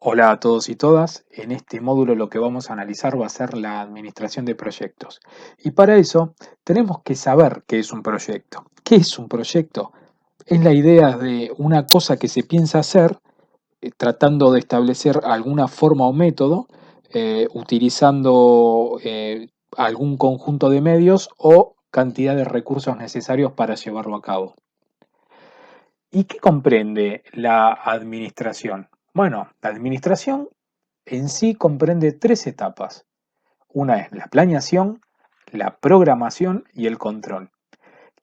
Hola a todos y todas. En este módulo lo que vamos a analizar va a ser la administración de proyectos. Y para eso tenemos que saber qué es un proyecto. ¿Qué es un proyecto? Es la idea de una cosa que se piensa hacer tratando de establecer alguna forma o método utilizando algún conjunto de medios o cantidad de recursos necesarios para llevarlo a cabo. ¿Y qué comprende la administración? Bueno, la administración en sí comprende tres etapas. Una es la planeación, la programación y el control.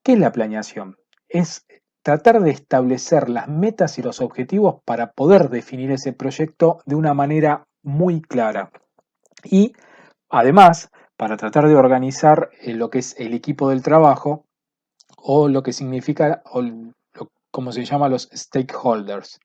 ¿Qué es la planeación? Es tratar de establecer las metas y los objetivos para poder definir ese proyecto de una manera muy clara. Y además, para tratar de organizar lo que es el equipo del trabajo o lo que significa, como se llama, los stakeholders.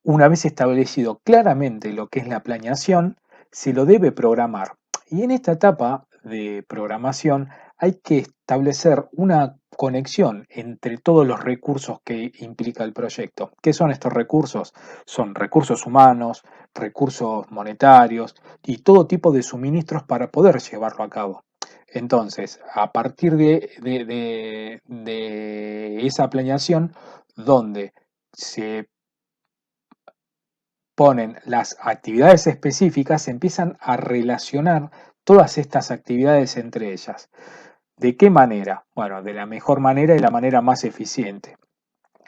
Una vez establecido claramente lo que es la planeación, se lo debe programar. Y en esta etapa de programación hay que establecer una conexión entre todos los recursos que implica el proyecto. ¿Qué son estos recursos? Son recursos humanos, recursos monetarios y todo tipo de suministros para poder llevarlo a cabo. Entonces, a partir de esa planeación, donde se ponen las actividades específicas, se empiezan a relacionar todas estas actividades entre ellas. ¿De qué manera? Bueno, de la mejor manera y la manera más eficiente.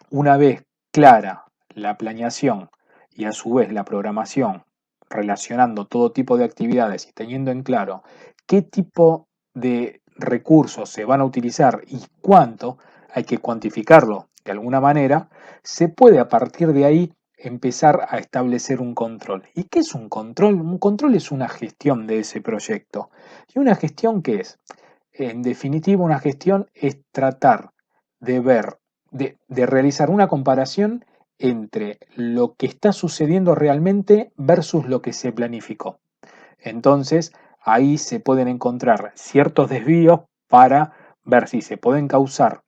Una vez clara la planeación y a su vez la programación, relacionando todo tipo de actividades y teniendo en claro qué tipo de recursos se van a utilizar y cuánto, hay que cuantificarlo de alguna manera, se puede a partir de ahí empezar a establecer un control. ¿Y qué es un control? Un control es una gestión de ese proyecto. ¿Y una gestión qué es? En definitiva, una gestión es tratar de ver, de realizar una comparación entre lo que está sucediendo realmente versus lo que se planificó. Entonces, ahí se pueden encontrar ciertos desvíos para ver si se pueden causar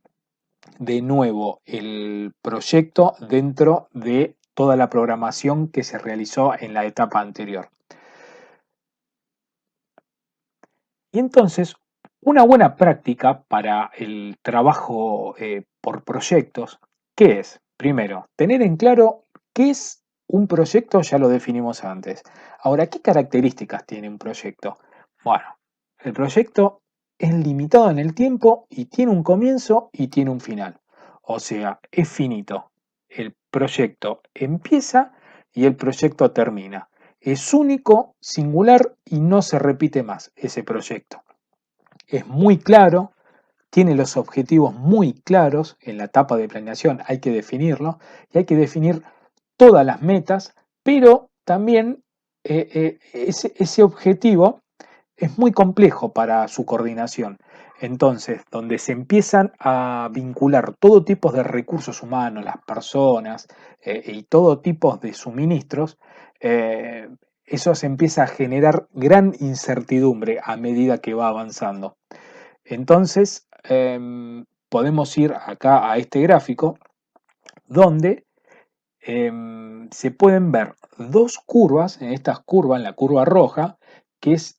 de nuevo el proyecto dentro de toda la programación que se realizó en la etapa anterior. Y entonces, una buena práctica para el trabajo por proyectos, ¿qué es? Primero, tener en claro qué es un proyecto, ya lo definimos antes. Ahora, ¿qué características tiene un proyecto? Bueno, el proyecto es limitado en el tiempo y tiene un comienzo y tiene un final. O sea, es finito. El proyecto empieza y el proyecto termina. Es único, singular y no se repite más ese proyecto. Es muy claro, tiene los objetivos muy claros en la etapa de planeación, hay que definirlo y hay que definir todas las metas, pero también ese objetivo es muy complejo para su coordinación. Entonces, donde se empiezan a vincular todo tipo de recursos humanos, las personas y todo tipo de suministros, eh, eso se empieza a generar gran incertidumbre a medida que va avanzando. Entonces, podemos ir acá a este gráfico donde se pueden ver dos curvas, en estas curvas, en la curva roja, que es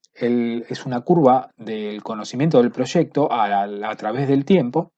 una curva del conocimiento del proyecto a través del tiempo,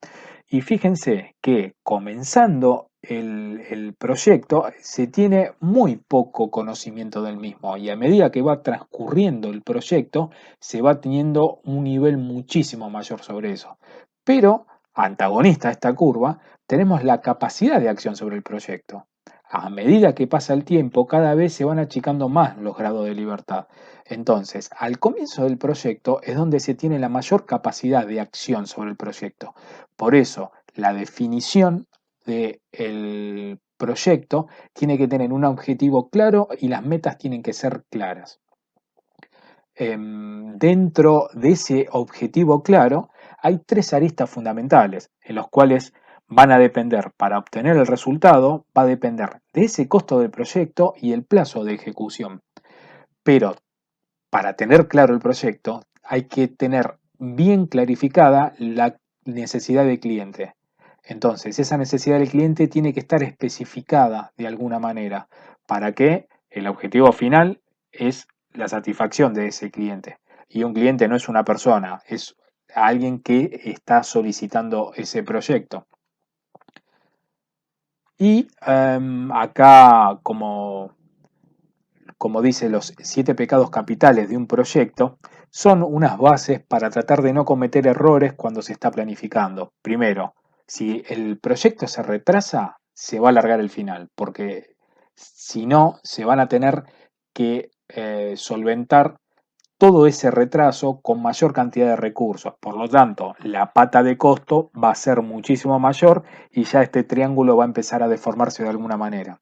y fíjense que comenzando el proyecto se tiene muy poco conocimiento del mismo y a medida que va transcurriendo el proyecto se va teniendo un nivel muchísimo mayor sobre eso. Pero, antagonista a esta curva, tenemos la capacidad de acción sobre el proyecto. A medida que pasa el tiempo, cada vez se van achicando más los grados de libertad. Entonces, al comienzo del proyecto es donde se tiene la mayor capacidad de acción sobre el proyecto. Por eso, la definición del proyecto tiene que tener un objetivo claro y las metas tienen que ser claras. Dentro de ese objetivo claro, hay tres aristas fundamentales en los cuales van a depender, para obtener el resultado, va a depender de ese costo del proyecto y el plazo de ejecución. Pero para tener claro el proyecto, hay que tener bien clarificada la necesidad del cliente. Entonces, esa necesidad del cliente tiene que estar especificada de alguna manera. ¿Para qué? El objetivo final es la satisfacción de ese cliente. Y un cliente no es una persona, es alguien que está solicitando ese proyecto. Y acá, como dice, los 7 pecados capitales de un proyecto son unas bases para tratar de no cometer errores cuando se está planificando. Primero, si el proyecto se retrasa, se va a alargar el final, porque si no, se van a tener que solventar todo ese retraso con mayor cantidad de recursos. Por lo tanto, la pata de costo va a ser muchísimo mayor y ya este triángulo va a empezar a deformarse de alguna manera.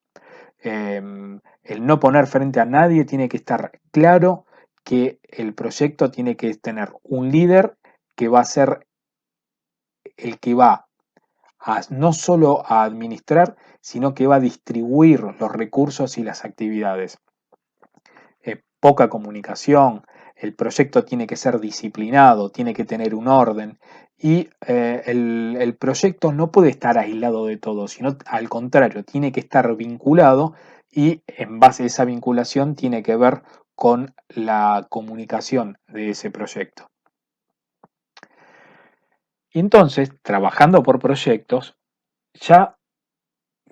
El no poner frente a nadie tiene que estar claro que el proyecto tiene que tener un líder que va a ser el que va a no solo a administrar, sino que va a distribuir los recursos y las actividades. Poca comunicación, el proyecto tiene que ser disciplinado, tiene que tener un orden y el proyecto no puede estar aislado de todo, sino al contrario, tiene que estar vinculado y en base a esa vinculación tiene que ver con la comunicación de ese proyecto. Y entonces, trabajando por proyectos, ya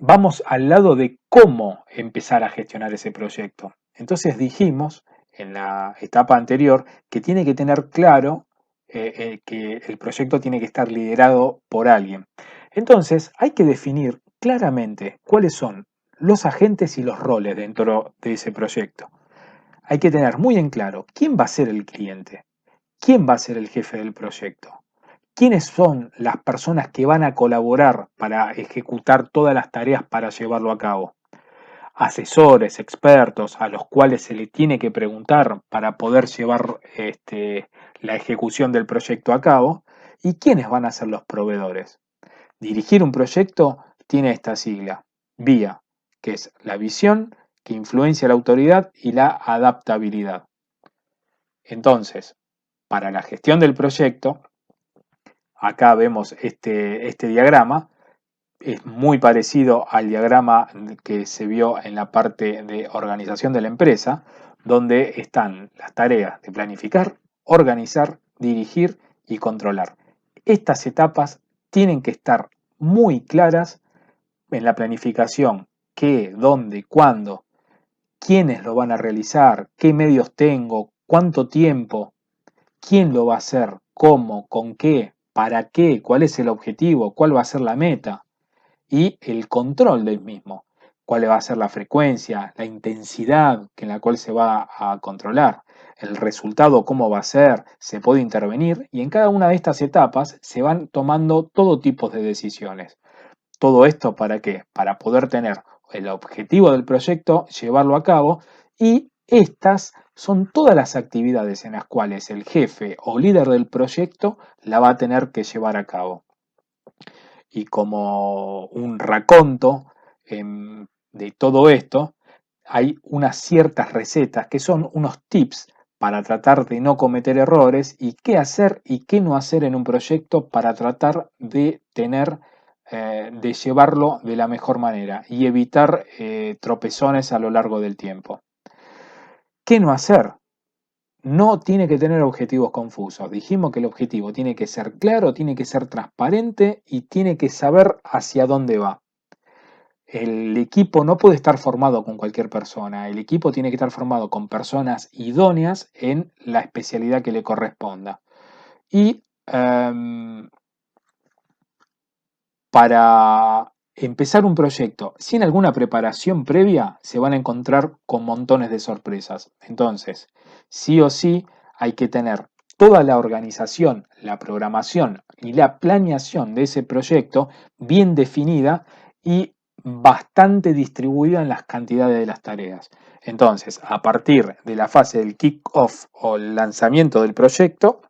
vamos al lado de cómo empezar a gestionar ese proyecto. Entonces dijimos en la etapa anterior que tiene que tener claro que el proyecto tiene que estar liderado por alguien. Entonces hay que definir claramente cuáles son los agentes y los roles dentro de ese proyecto. Hay que tener muy en claro quién va a ser el cliente, quién va a ser el jefe del proyecto, quiénes son las personas que van a colaborar para ejecutar todas las tareas para llevarlo a cabo. Asesores, expertos a los cuales se le tiene que preguntar para poder llevar la ejecución del proyecto a cabo y quiénes van a ser los proveedores. Dirigir un proyecto tiene esta sigla, VIA, que es la visión que influencia la autoridad y la adaptabilidad. Entonces, para la gestión del proyecto, acá vemos este diagrama, es muy parecido al diagrama que se vio en la parte de organización de la empresa, donde están las tareas de planificar, organizar, dirigir y controlar. Estas etapas tienen que estar muy claras en la planificación, qué, dónde, cuándo, quiénes lo van a realizar, qué medios tengo, cuánto tiempo, quién lo va a hacer, cómo, con qué, para qué, cuál es el objetivo, cuál va a ser la meta y el control del mismo. Cuál va a ser la frecuencia, la intensidad en la cual se va a controlar, el resultado, cómo va a ser, se puede intervenir y en cada una de estas etapas se van tomando todo tipo de decisiones. ¿Todo esto para qué? Para poder tener el objetivo del proyecto, llevarlo a cabo y estas son todas las actividades en las cuales el jefe o líder del proyecto la va a tener que llevar a cabo. Y como un raconto de todo esto, hay unas ciertas recetas que son unos tips para tratar de no cometer errores y qué hacer y qué no hacer en un proyecto para tratar de de llevarlo de la mejor manera y evitar tropezones a lo largo del tiempo. ¿Qué no hacer? No tiene que tener objetivos confusos. Dijimos que el objetivo tiene que ser claro, tiene que ser transparente y tiene que saber hacia dónde va. El equipo no puede estar formado con cualquier persona. El equipo tiene que estar formado con personas idóneas en la especialidad que le corresponda. Y para empezar un proyecto sin alguna preparación previa, se van a encontrar con montones de sorpresas. Entonces, sí o sí, hay que tener toda la organización, la programación y la planeación de ese proyecto bien definida y bastante distribuida en las cantidades de las tareas. Entonces, a partir de la fase del kick-off o el lanzamiento del proyecto,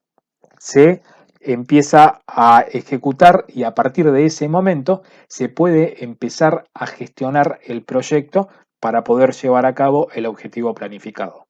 se empieza a ejecutar y a partir de ese momento se puede empezar a gestionar el proyecto para poder llevar a cabo el objetivo planificado.